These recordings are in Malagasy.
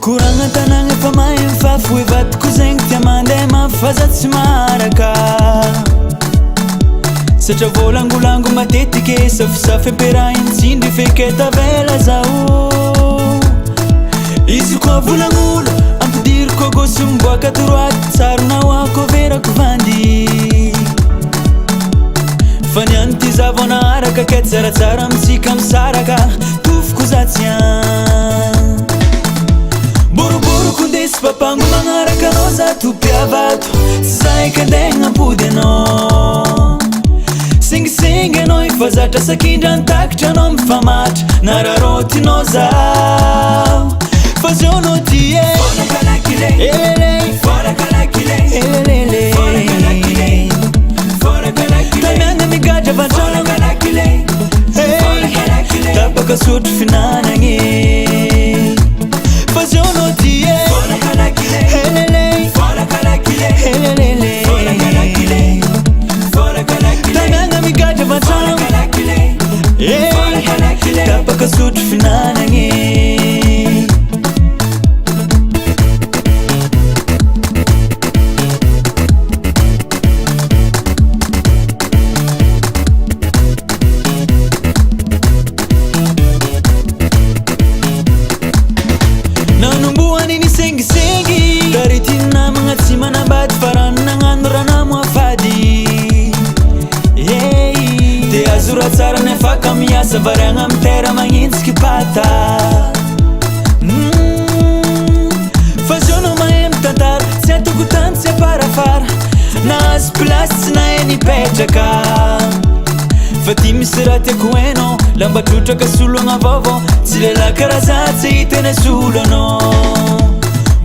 Kuragna tanagna efa mahay mifafohy vatiko zegny tia mandeha mafifazato tsy maraka satria volangolango matetiky safisafy ampiaraha intsindry feky tavela zaho izy koa volagnolo ampidiriko gosy miboaka toroaty tsaronao ako verako vandy fa niany ty zavo anaraka ke tsaratsara amitsika misaraka tofoko za tsy an boroboroko ndesy papango magnaraka anao za tompiavato tsy zaika andeha ampody anao sengisengy anao efa zatra sakindra antakitra anao mifamatra nararotinao zaho fa zao anao ty e elelele tamiagna migadra vatrano tapaka sotro finanagny fa zao anao ty e elelele tamiagna migadra vatrano tapaka sotro finanagny nanomboany ny sengisengy taritina magnatsy manambady farany nagnano ranamo afady de azora tsara nefaka miasa variagna mitera magnintsiky pata fa zao anao mahay mitantara tsy atoko tany tsy aparafara nahazo plasy tsy nahay nipetraka fa ty misy raha tiako hainao lamba trotraka sologna vaovao tsy lela karaha za tsy hitena solo anao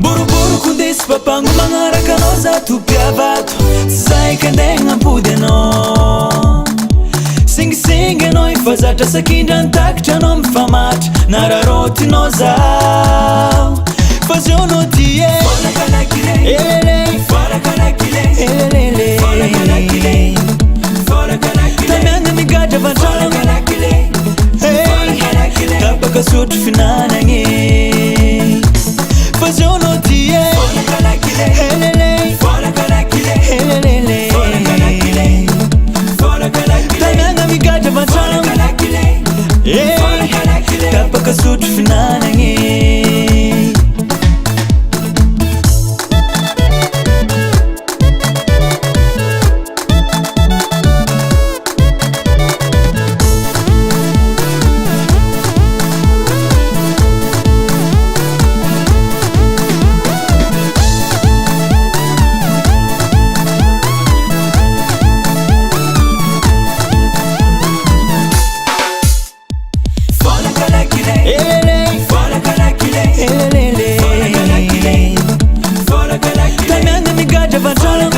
boroboroko ndesy papango magnaraka anao za tompiavato tsy zaika andeha ampody anao sengisengy anao efa zatra sakindra antakitra anao mifamatra nararotinao zaho fa zao anao ty e elelele tamiagna migadra vatrano tapaka sotro finanagny fa zao anao ty e elelele tamiagna migadra vatrano tapaka sotro finanagny tamiagna migadra vatrano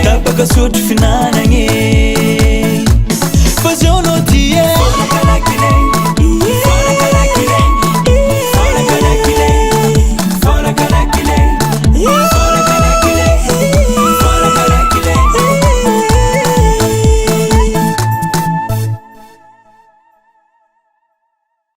tapaka sotro finanagny